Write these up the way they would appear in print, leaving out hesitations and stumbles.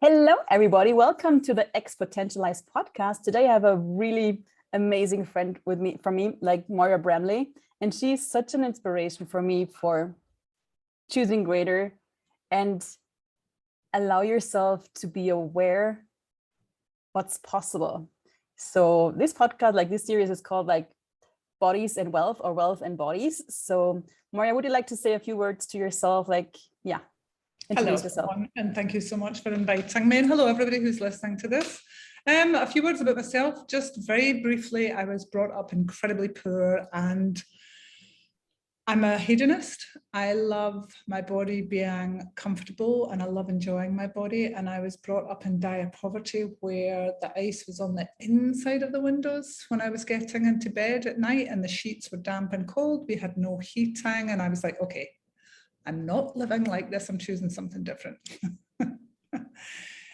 Hello, everybody. Welcome to the Xpotentialize podcast. Today, I have a really amazing friend with me, like Moira Bramley, and she's such an inspiration for me for choosing greater and allow yourself to be aware what's possible. So this podcast, like this series, is called like Bodies and Wealth, or Wealth and Bodies. So Moira, would you like to say a few words to yourself? Introduce yourself. Everyone, and thank you so much for inviting me. And hello, everybody who's listening to this. A few words about myself, just very briefly. I was brought up incredibly poor and I'm a hedonist. I love my body being comfortable and I love enjoying my body. And I was brought up in dire poverty where the ice was on the inside of the windows when I was getting into bed at night and the sheets were damp and cold. We had no heating. And I was like, okay, I'm not living like this. I'm choosing something different.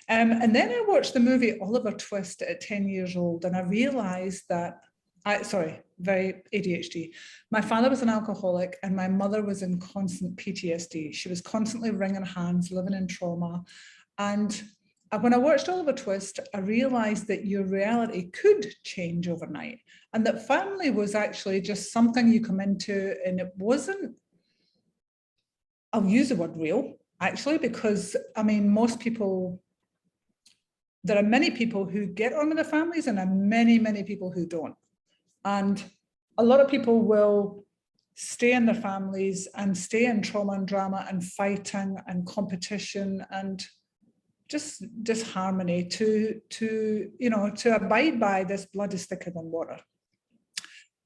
And then I watched the movie Oliver Twist at 10 years old, and I realized that, very ADHD. My father was an alcoholic and my mother was in constant PTSD. She was constantly wringing hands, living in trauma. And when I watched Oliver Twist, I realized that your reality could change overnight and that family was actually just something you come into, and it wasn't, I'll use the word real, actually, because I mean, there are many people who get on with their families and there are many, many people who don't. And a lot of people will stay in their families and stay in trauma and drama and fighting and competition and just disharmony to abide by this blood is thicker than water.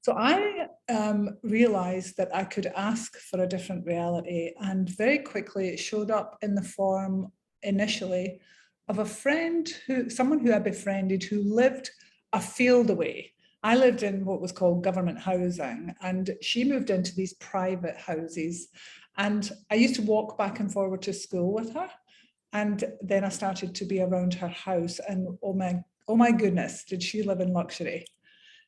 So I realized that I could ask for a different reality, and very quickly it showed up in the form initially of someone who I befriended who lived a field away. I lived in what was called government housing, and she moved into these private houses. And I used to walk back and forward to school with her. And then I started to be around her house, and oh my goodness, did she live in luxury.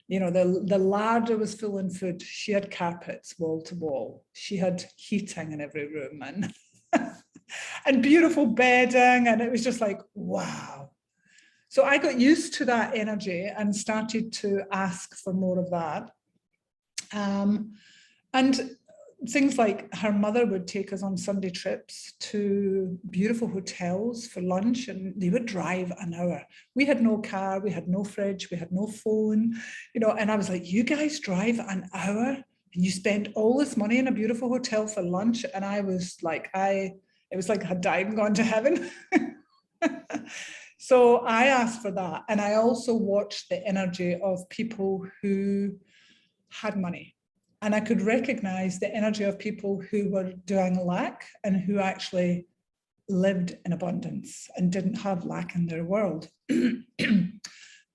You know, the larder was full in food. She had carpets wall to wall. She had heating in every room and and beautiful bedding. And it was just like, wow. So I got used to that energy and started to ask for more of that. And things like her mother would take us on Sunday trips to beautiful hotels for lunch, and they would drive an hour. We had no car, we had no fridge, we had no phone, and I was like, you guys drive an hour and you spend all this money in a beautiful hotel for lunch? And I was like, it was like I had died and gone to heaven. So I asked for that. And I also watched the energy of people who had money. And I could recognize the energy of people who were doing lack and who actually lived in abundance and didn't have lack in their world. And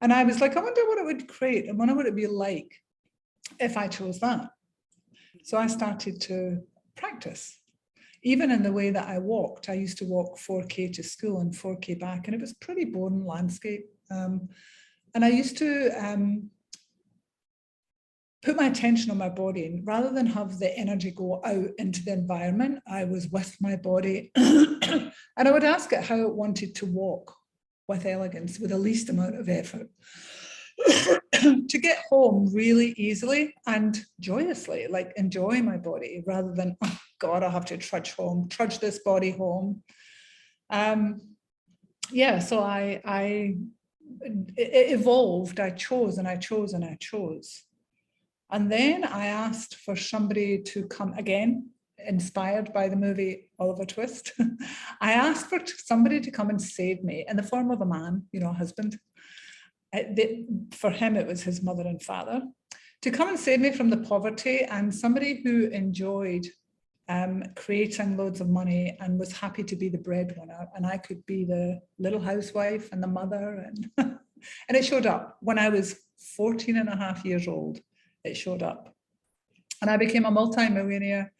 I was like, I wonder what it would create. I wonder what it'd be like if I chose that. So I started to practice. Even in the way that I walked, I used to walk 4K to school and 4K back, and it was pretty boring landscape. And I used to put my attention on my body, and rather than have the energy go out into the environment, I was with my body. And I would ask it how it wanted to walk with elegance, with the least amount of effort, to get home really easily and joyously, like enjoy my body rather than, oh God, I have to trudge this body home. So it evolved. I chose and I chose and I chose. And then I asked for somebody to come, again, inspired by the movie Oliver Twist. I asked for somebody to come and save me in the form of a man, a husband. For him, it was his mother and father, to come and save me from the poverty, and somebody who enjoyed creating loads of money and was happy to be the breadwinner, and I could be the little housewife and the mother. And, and it showed up when I was 14 and a half years old. It showed up. And I became a multi-millionaire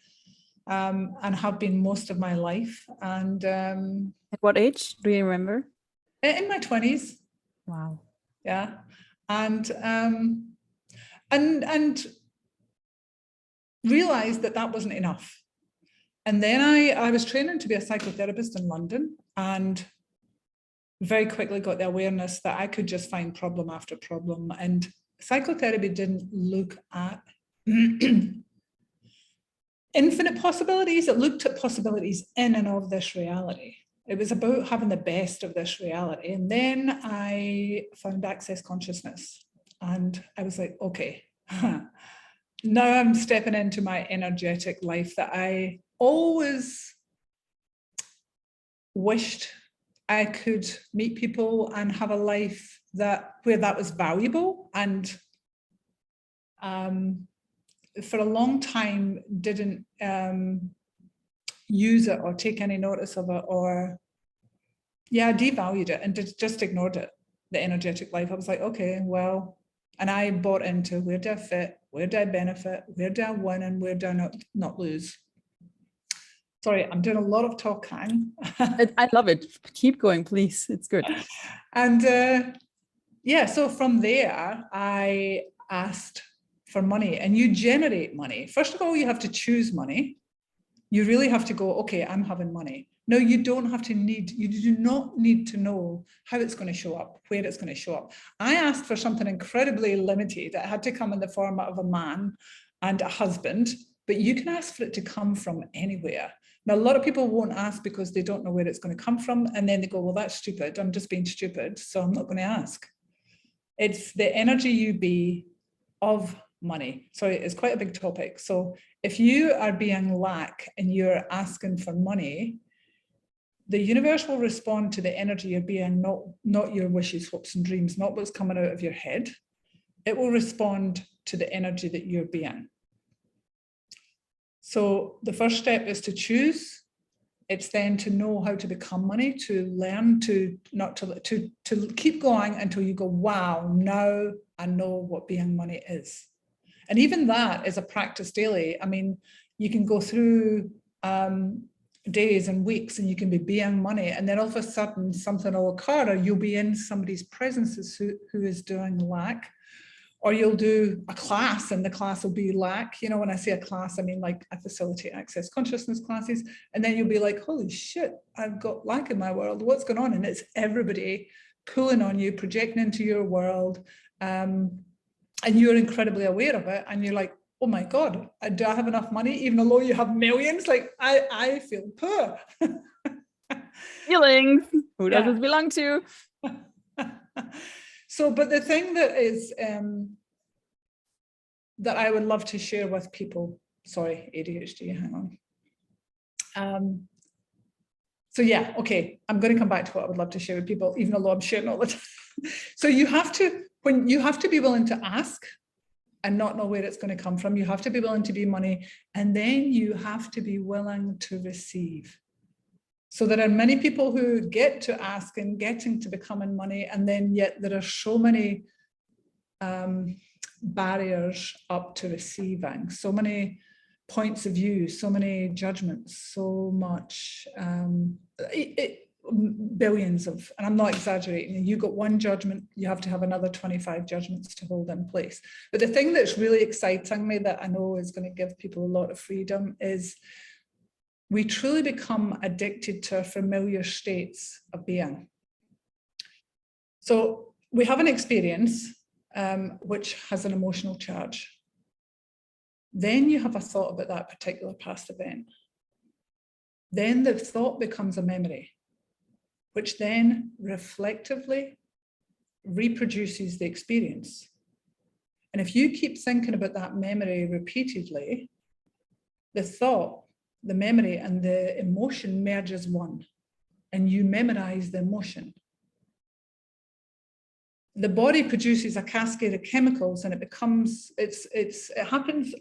and have been most of my life. And at what age? Do you remember? In my 20s. Wow. Yeah. And realized that wasn't enough. And then I was training to be a psychotherapist in London, and very quickly got the awareness that I could just find problem after problem. And psychotherapy didn't look at infinite possibilities. It looked at possibilities in and of this reality. It was about having the best of this reality. And then I found access consciousness. And I was like, okay, now I'm stepping into my energetic life that I always wished I could meet people and have a life where that was valuable. And for a long time didn't use it or take any notice of it, or devalued it and just ignored it, the energetic life. I was like, okay, well, and I bought into where do I fit, where do I benefit, where do I win, and where do I not lose. Sorry, I'm doing a lot of talking. I love it. Keep going, please. It's good. And so from there, I asked for money, and you generate money. First of all, you have to choose money. You really have to go, okay, I'm having money. No, you don't have to you do not need to know how it's going to show up, where it's going to show up. I asked for something incredibly limited. It had to come in the form of a man and a husband, but you can ask for it to come from anywhere. Now, a lot of people won't ask because they don't know where it's going to come from. And then they go, well, that's stupid. I'm just being stupid, so I'm not going to ask. It's the energy you be of money. Sorry, it's quite a big topic. So if you are being lack and you're asking for money, the universe will respond to the energy you're being, not your wishes, hopes, and dreams, not what's coming out of your head. It will respond to the energy that you're being. So the first step is to choose. It's then to know how to become money, to learn to keep going until you go, wow, now I know what being money is. And even that is a practice daily. I mean, you can go through days and weeks and you can be being money, and then all of a sudden something will occur, or you'll be in somebody's presence who is doing lack. Or you'll do a class and the class will be lack. You know, when I say a class, I mean like I facilitate access consciousness classes. And then you'll be like, holy shit, I've got lack in my world. What's going on? And it's everybody pulling on you, projecting into your world. And you're incredibly aware of it. And you're like, oh my God, do I have enough money? Even though you have millions, like I feel poor. Feelings. Who does this belong to? So, but the thing that is, that I would love to share with people, sorry, ADHD, hang on. So yeah, okay, I'm going to come back to what I would love to share with people, even though I'm sharing all the time. So you have to be willing to ask and not know where it's going to come from. You have to be willing to be money, and then you have to be willing to receive. So there are many people who get to ask and getting to becoming money, and then yet there are so many barriers up to receiving, so many points of view, so many judgments, so much, billions of, and I'm not exaggerating, you got one judgment, you have to have another 25 judgments to hold in place. But the thing that's really exciting me, that I know is going to give people a lot of freedom, is we truly become addicted to our familiar states of being. So we have an experience which has an emotional charge. Then you have a thought about that particular past event. Then the thought becomes a memory, which then reflectively reproduces the experience. And if you keep thinking about that memory repeatedly, the thought, the memory, and the emotion merge as one, and you memorize the emotion. The body produces a cascade of chemicals, and it happens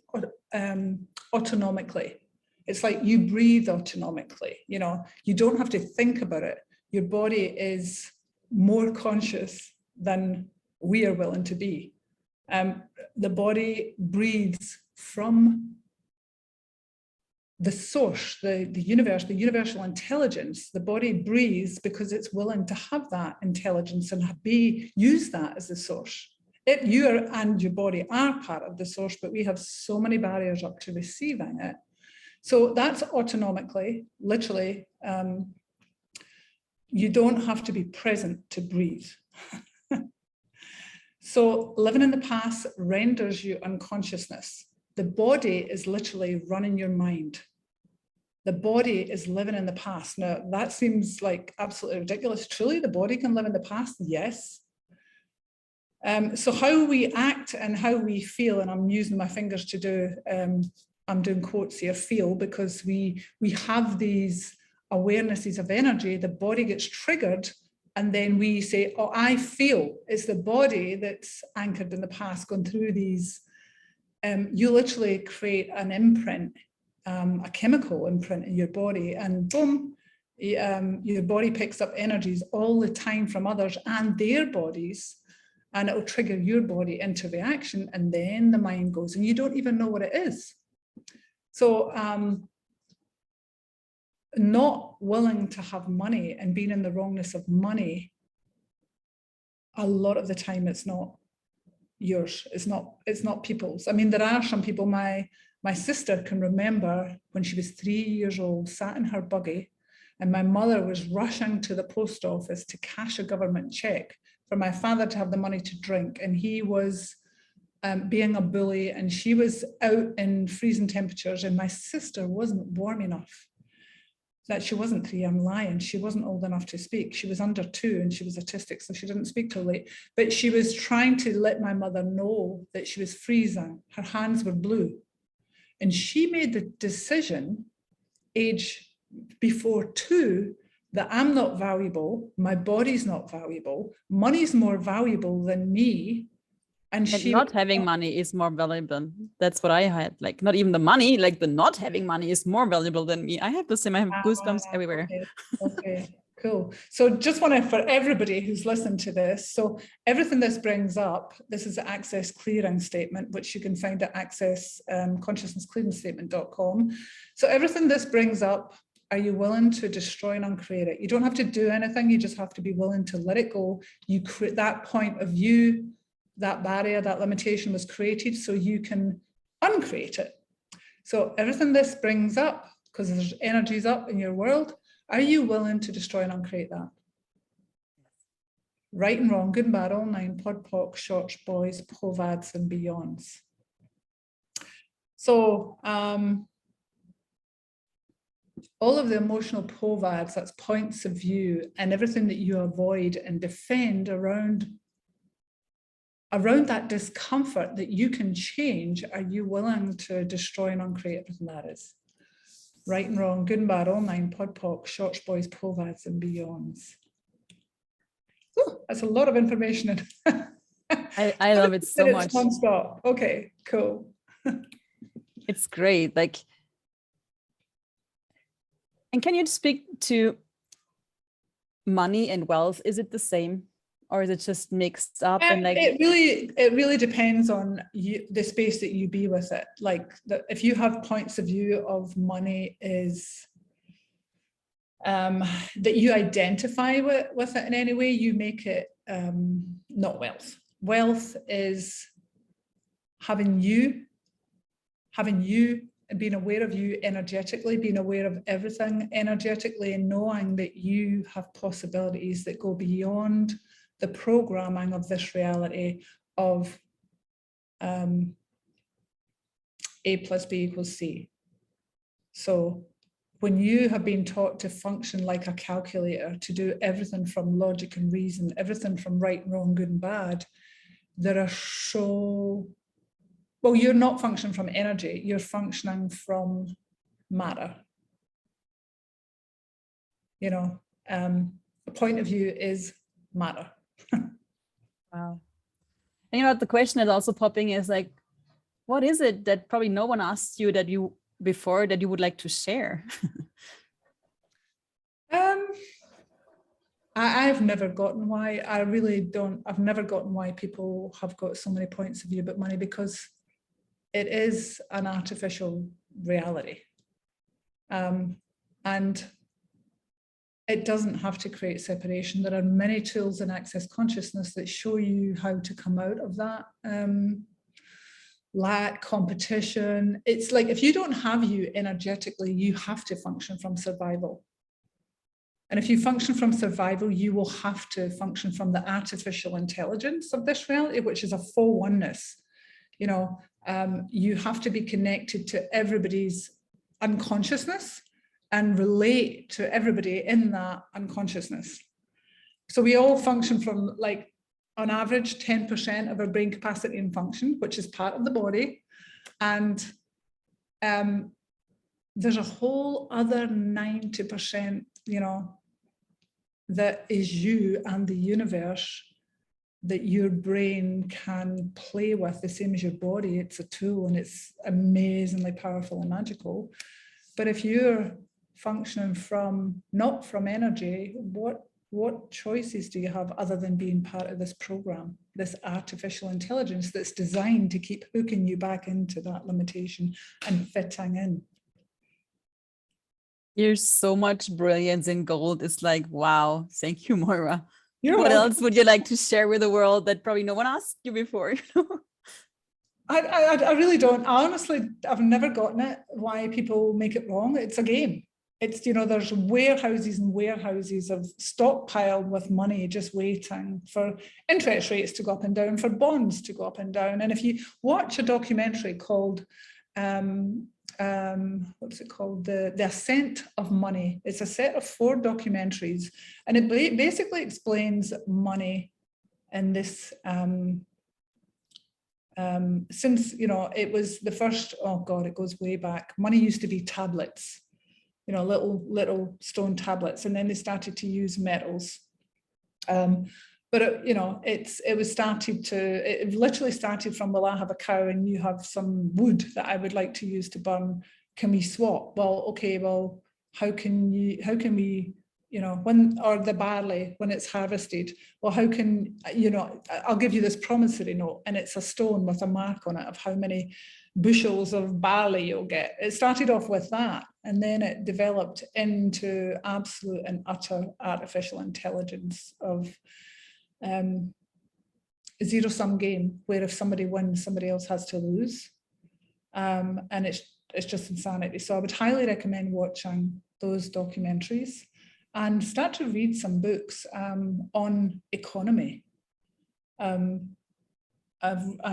autonomically. It's like you breathe autonomically. You know, you don't have to think about it. Your body is more conscious than we are willing to be. The body breathes from the source, the universe, the universal intelligence. The body breathes because it's willing to have that intelligence and use that as the source. You and your body are part of the source, but we have so many barriers up to receiving it. So that's autonomically, literally, You don't have to be present to breathe. So living in the past renders you unconsciousness. The body is literally running your mind. The body is living in the past. Now, that seems like absolutely ridiculous. Truly, the body can live in the past? Yes. So how we act and how we feel, and I'm using my fingers to do, I'm doing quotes here, feel, because we have these awarenesses of energy, the body gets triggered, and then we say, oh, I feel. It's the body that's anchored in the past, going through these. You literally create an imprint, a chemical imprint in your body, and boom, your body picks up energies all the time from others and their bodies, and it will trigger your body into reaction, and then the mind goes, and you don't even know what it is. So not willing to have money and being in the wrongness of money, a lot of the time it's not yours, it's not people's. I mean, there are some people, my sister can remember when she was 3 years old, sat in her buggy, and my mother was rushing to the post office to cash a government check for my father to have the money to drink, and he was being a bully, and she was out in freezing temperatures, and my sister wasn't warm enough. That she wasn't 3, I'm lying. She wasn't old enough to speak. She was under 2 and she was autistic, so she didn't speak till late. But she was trying to let my mother know that she was freezing. Her hands were blue. And she made the decision, age before 2, that I'm not valuable, my body's not valuable, money's more valuable than me. And she not having money is more valuable. That's what I had. Like, not even the money, like the not having money is more valuable than me. I have the same. I have goosebumps everywhere. Okay, cool. So just want to, for everybody who's listened to this, so everything this brings up, this is the access clearing statement, which you can find at consciousnessclearingstatement.com. So everything this brings up, are you willing to destroy and uncreate it? You don't have to do anything. You just have to be willing to let it go. You create that point of view, that barrier, that limitation was created so you can uncreate it. So everything this brings up, because there's energies up in your world, are you willing to destroy and uncreate that? Right and wrong, good and bad, all 9, pod, poc, shorts, boys, povads, and beyonds. So all of the emotional povads, that's points of view, and everything that you avoid and defend around that discomfort that you can change, are you willing to destroy and uncreate everything that is? Right and wrong, good and bad, all 9, pod, poc, shorts, boys, povads, and beyonds. Oh, that's a lot of information. I love it so much. Non-stop. Okay, cool. It's great. Like, and can you speak to money and wealth? Is it the same? Or is it just mixed up? And like, it really depends on you, the space that you be with it. Like, if you have points of view of money is that you identify with it in any way, you make it not wealth. Wealth is having you and being aware of you energetically, being aware of everything energetically, and knowing that you have possibilities that go beyond the programming of this reality of A plus B equals C. So when you have been taught to function like a calculator, to do everything from logic and reason, everything from right and wrong, good and bad, there are so, well, you're not functioning from energy, you're functioning from matter. You know, a point of view is matter. wow. And you know, the question that's also popping is like, what is it that probably no one asked you that you before that you would like to share? I've never gotten why. I really don't. I've never gotten why people have got so many points of view about money, because it is an artificial reality. And it doesn't have to create separation. There are many tools in Access Consciousness that show you how to come out of that. Lack, competition. It's like, if you don't have you energetically, you have to function from survival. And if you function from survival, you will have to function from the artificial intelligence of this reality, which is a full oneness. You know, you have to be connected to everybody's unconsciousness and relate to everybody in that unconsciousness. So we all function from, like, on average, 10% of our brain capacity and function, which is part of the body. And there's a whole other 90%, you know, that is you and the universe that your brain can play with, the same as your body. It's a tool and it's amazingly powerful and magical. But if you're functioning from, not from energy, what choices do you have other than being part of this program, this artificial intelligence that's designed to keep hooking you back into that limitation and fitting in? There's so much brilliance in gold. It's like, wow, thank you, Moira. You're What welcome. else would you like to share with the world that probably no one asked you before? I really don't. Honestly, I've never gotten it, why people make it wrong. It's a game. It's, you know, there's warehouses and warehouses of stockpiled with money just waiting for interest rates to go up and down, for bonds to go up and down. And if you watch a documentary called, what's it called? The Ascent of Money. It's a set of 4 documentaries, and it basically explains money in this, since, you know, it was the first, oh God, it goes way back. Money used to be tablets, you know, little stone tablets, and then they started to use metals. But it, you know, it literally started from, well, I have a cow and you have some wood that I would like to use to burn. Can we swap? Well, okay, well, how can we, you know, or the barley, when it's harvested, well, how can, you know, I'll give you this promissory note, and it's a stone with a mark on it of how many bushels of barley you'll get. It started off with that, and then it developed into absolute and utter artificial intelligence of zero-sum game, where if somebody wins, somebody else has to lose. And it's just insanity. So I would highly recommend watching those documentaries and start to read some books on economy. I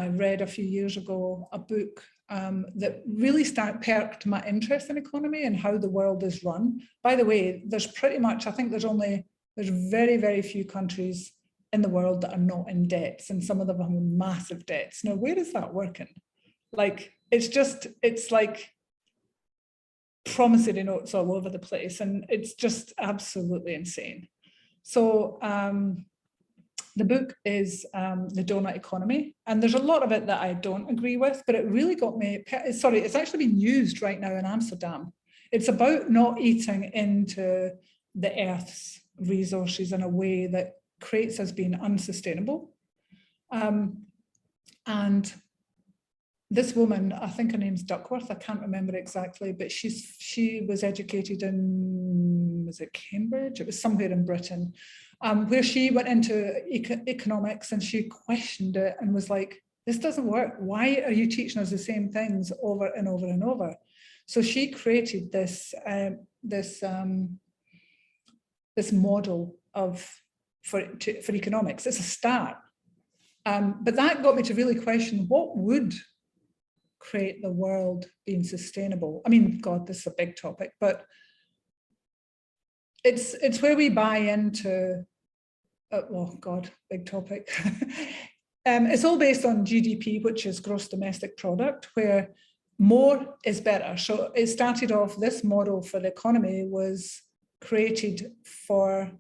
read a few years ago a book that really perked my interest in economy and how the world is run. By the way, there's pretty much, I think there's very, very few countries in the world that are not in debts, and some of them have massive debts. Now, where is that working? Like, it's like promissory notes all over the place, and it's just absolutely insane. So the book is The Donut Economy, and there's a lot of it that I don't agree with, but it really got me, sorry, it's actually being used right now in Amsterdam. It's about not eating into the Earth's resources in a way that creates as being unsustainable. And this woman, I think her name's Duckworth, I can't remember exactly, but she was educated in, was it Cambridge? It was somewhere in Britain, where she went into economics, and she questioned it and was like, this doesn't work. Why are you teaching us the same things over and over and over? So she created this model for economics. It's a start. But that got me to really question, what would create the world being sustainable? I mean, God, this is a big topic, but it's where we buy into, oh God, big topic. It's all based on GDP, which is gross domestic product, where more is better. So it started off, this model for the economy was created for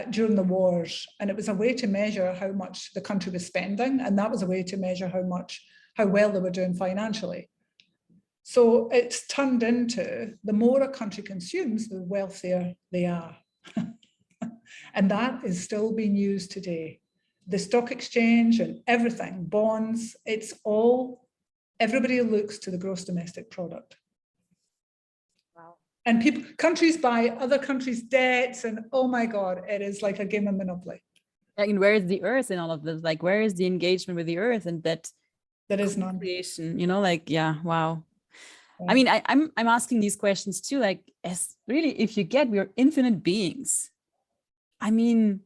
during the wars, and it was a way to measure how much the country was spending, and that was a way to measure how well they were doing financially. So it's turned into, the more a country consumes, the wealthier they are. And that is still being used today. The stock exchange and everything, bonds, it's all, everybody looks to the gross domestic product. And countries buy other countries' debts, and oh my God, it is like a game of Monopoly. And where is the earth in all of this? Like, where is the engagement with the earth? And that is none. Creation, you know, like, yeah, wow. Yeah. I mean, I'm asking these questions too, like, as really, if you get, we're infinite beings. I mean,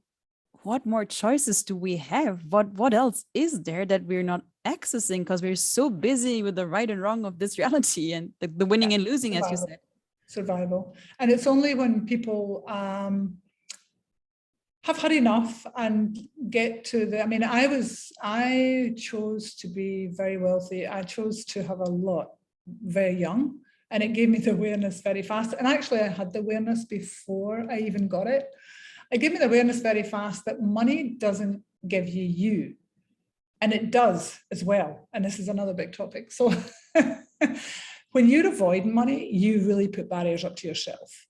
what more choices do we have? What else is there that we're not accessing because we're so busy with the right and wrong of this reality and the winning Yeah, and losing, as you survival. said. Survival. And it's only when people have had enough and get to the, I mean, I chose to be very wealthy. I chose to have a lot very young, and it gave me the awareness very fast. And actually I had the awareness before I even got it. It gave me the awareness very fast that money doesn't give you. And it does as well. And this is another big topic. So when you're avoiding money, you really put barriers up to yourself.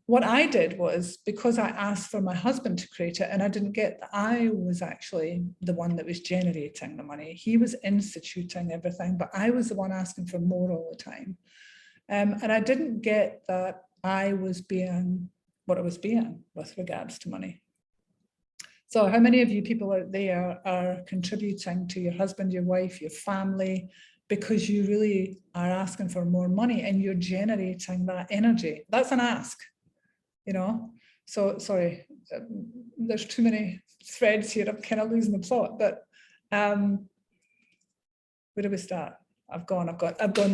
What I did was, because I asked for my husband to create it and I didn't get that, I was actually the one that was generating the money. He was instituting everything, but I was the one asking for more all the time. And I didn't get that I was being what I was being with regards to money. So how many of you people out there are contributing to your husband, your wife, your family, because you really are asking for more money and you're generating that energy? That's an ask, you know? So, sorry, there's too many threads here. I'm kind of losing the plot, but where do we start? I've gone.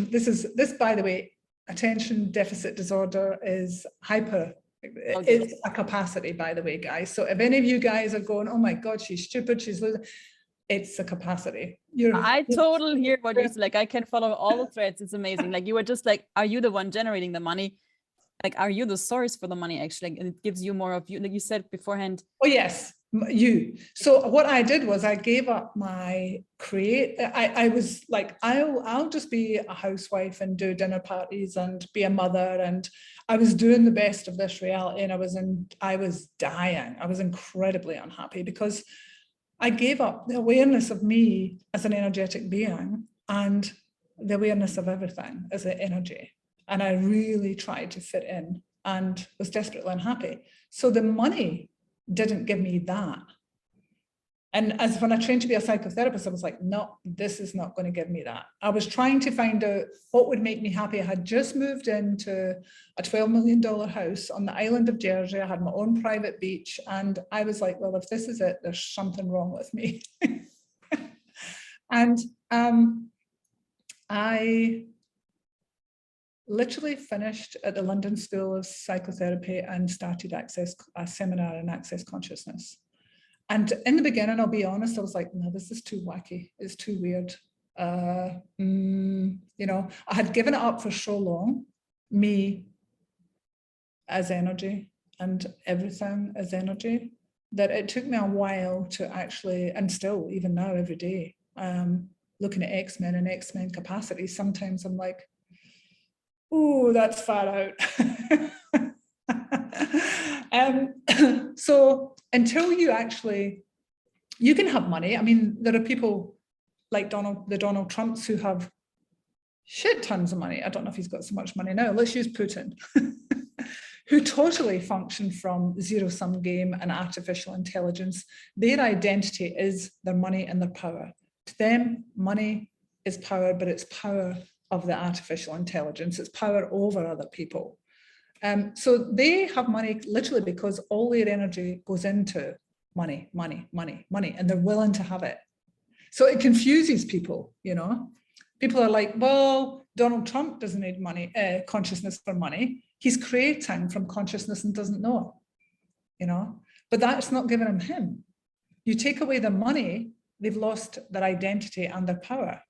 This, by the way, attention deficit disorder is it's a capacity, by the way, guys. So if any of you guys are going, oh my God, she's stupid, she's losing, it's a capacity. I totally hear what you said. Like, I can follow all the threads. It's amazing. Like, you were just like, are you the one generating the money? Like, are you the source for the money, actually? And it gives you more of you, like you said beforehand. Oh, yes, you. So what I did was I gave up my I was like, I'll just be a housewife and do dinner parties and be a mother. And I was doing the best of this reality, and I was dying. I was incredibly unhappy because I gave up the awareness of me as an energetic being and the awareness of everything as an energy. And I really tried to fit in and was desperately unhappy. So the money didn't give me that. And as when I trained to be a psychotherapist, I was like, no, this is not going to give me that. I was trying to find out what would make me happy. I had just moved into a $12 million house on the island of Jersey. I had my own private beach. And I was like, well, if this is it, there's something wrong with me. And I literally finished at the London School of Psychotherapy and started a seminar in Access Consciousness. And in the beginning, I'll be honest, I was like, no, this is too wacky. It's too weird. You know, I had given it up for so long, me as energy and everything as energy, that it took me a while to actually, and still even now every day, looking at X-Men and X-Men capacity, sometimes I'm like, oh, that's far out. So until you can have money. I mean, there are people like the Donald Trumps who have shit tons of money. I don't know if he's got so much money now. Let's use Putin, who totally function from zero-sum game and artificial intelligence. Their identity is their money and their power. To them, money is power, but it's power of the artificial intelligence. It's power over other people. So they have money literally because all their energy goes into money, money, money, money, and they're willing to have it. So it confuses people, you know. People are like, well, Donald Trump doesn't need money, consciousness for money. He's creating from consciousness and doesn't know it, you know. But that's not giving him. You take away the money, they've lost their identity and their power.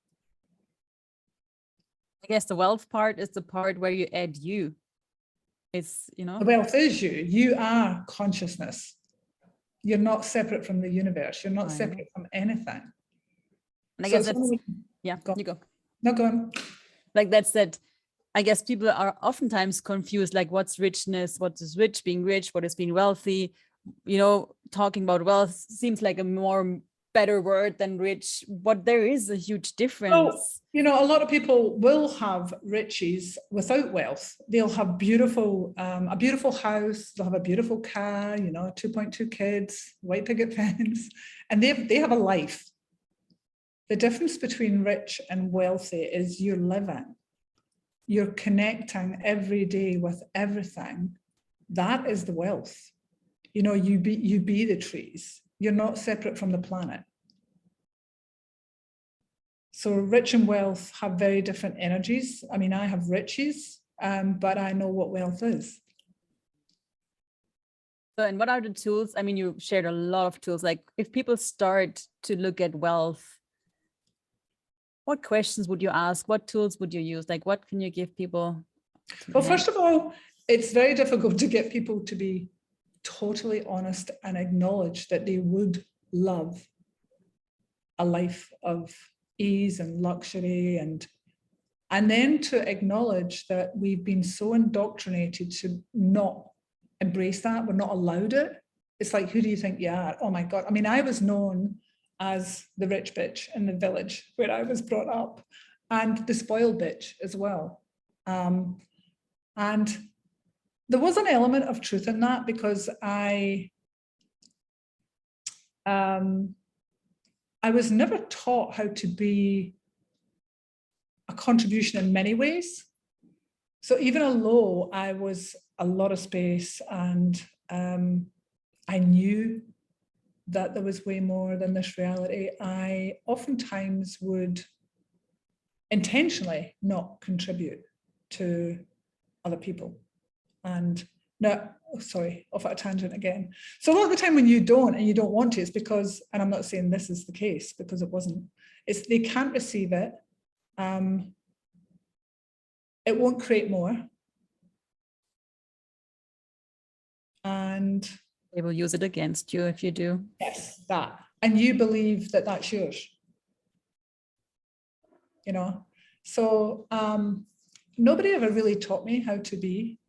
I guess the wealth part is the part where you add you. It's, you know. The wealth is you. You are consciousness. You're not separate from the universe. You're not separate from anything. And I guess that's, yeah, you go. No, go on. Like that's that. I guess people are oftentimes confused, like what's richness, what is rich, being rich, what is being wealthy. You know, talking about wealth seems like a more better word than rich, but there is a huge difference. Well, you know, a lot of people will have riches without wealth. They'll have a beautiful house, they'll have a beautiful car, you know, 2.2 kids, white picket fence, and they have a life. The difference between rich and wealthy is you're living. You're connecting every day with everything that is the wealth. You know, you be the trees. You're not separate from the planet. So rich and wealth have very different energies. I mean, I have riches, but I know what wealth is. So, and what are the tools? I mean, you shared a lot of tools. Like if people start to look at wealth, what questions would you ask? What tools would you use? Like, what can you give people? Well, first of all, it's very difficult to get people to be totally honest and acknowledge that they would love a life of ease and luxury, and then to acknowledge that we've been so indoctrinated to not embrace that. We're not allowed it. It's like, who do you think you are? Oh my God. I mean, I was known as the rich bitch in the village where I was brought up, and the spoiled bitch as well. And there was an element of truth in that, because I was never taught how to be a contribution in many ways. So even although I was a lot of space, and I knew that there was way more than this reality, I oftentimes would intentionally not contribute to other people. And no, sorry, off at a tangent again. So a lot of the time when you don't and you don't want to, it's because, and I'm not saying this is the case because it wasn't, it's they can't receive it. It won't create more. And they will use it against you if you do. Yes, that. And you believe that that's yours. You know, so nobody ever really taught me how to be,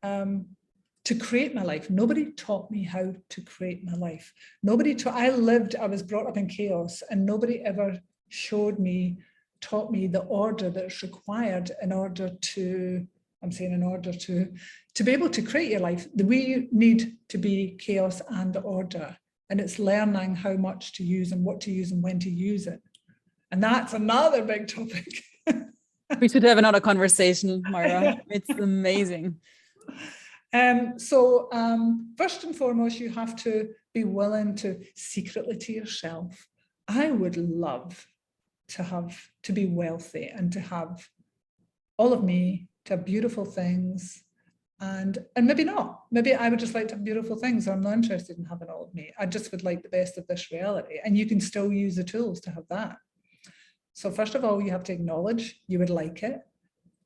to create my life. Nobody taught me how to create my life. I was brought up in chaos, and nobody ever taught me the order that's required in order to, I'm saying in order to be able to create your life. We need to be chaos and order. And it's learning how much to use and what to use and when to use it. And that's another big topic. We should have another conversation, Moira. It's amazing. So first and foremost, you have to be willing to secretly to yourself. I would love to be wealthy and to have all of me, to have beautiful things, and maybe not. Maybe I would just like to have beautiful things. I'm not interested in having all of me. I just would like the best of this reality. And you can still use the tools to have that. So first of all, you have to acknowledge you would like it,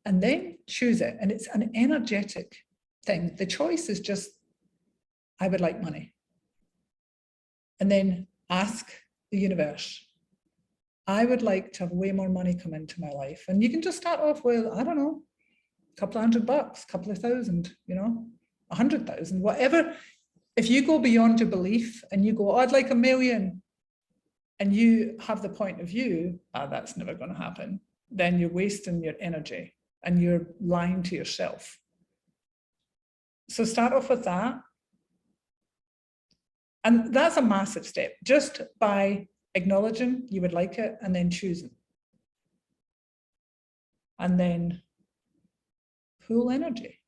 and then choose it. And it's an energetic thing. The choice is just, I would like money. And then ask the universe, I would like to have way more money come into my life. And you can just start off with, I don't know, a couple of $100, a couple of thousand, you know, 100,000, whatever. If you go beyond your belief and you go, oh, I'd like $1 million, and you have the point of view, that's never going to happen, then you're wasting your energy and you're lying to yourself. So start off with that. And that's a massive step, just by acknowledging you would like it and then choosing. And then full energy.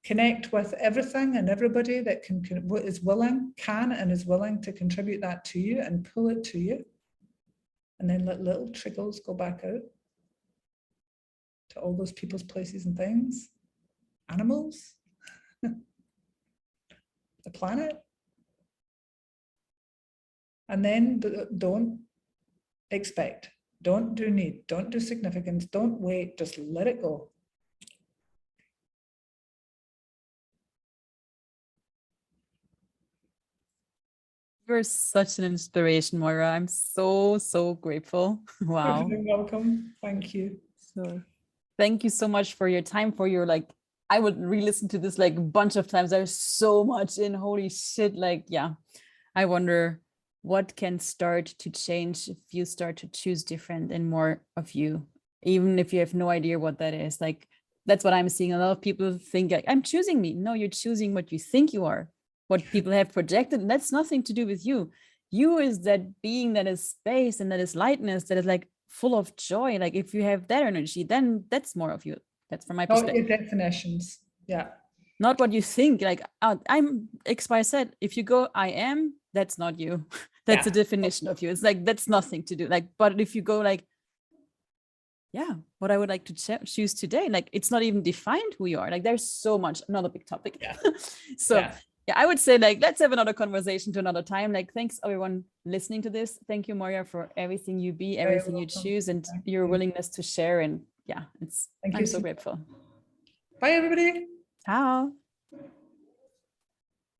Connect with everything and everybody that is willing to contribute that to you and pull it to you. And then let little trickles go back out to all those people's places and things, animals, the planet. And then don't expect, don't do need, don't do significance, don't wait, just let it go. You're such an inspiration, Moira. I'm so, so grateful. Wow. You're welcome. Thank you. So thank you so much for your time, for your, like, I would re-listen to this like a bunch of times. There's so much in, holy shit. Like, yeah, I wonder what can start to change if you start to choose different and more of you, even if you have no idea what that is. Like, that's what I'm seeing. A lot of people think like, I'm choosing me. No, you're choosing what you think you are, what people have projected. And that's nothing to do with you. You is that being that is space and that is lightness, that is like full of joy. Like if you have that energy, then that's more of you. That's from my perspective. Not your definitions. Yeah. not what you think. Like, oh, I'm XYZ. If you go, I am, that's not you. That's a definition of you. It's like, that's nothing to do. Like, but if you go like, yeah, what I would like to choose today, like, it's not even defined who you are. Like, there's so much, another big topic. Yeah. So yeah, I would say like, let's have another conversation to another time. Like, thanks everyone listening to this. Thank you, Moira, for everything you be, everything you choose, and your willingness to share. And yeah, I'm so grateful. Bye, everybody. Ciao.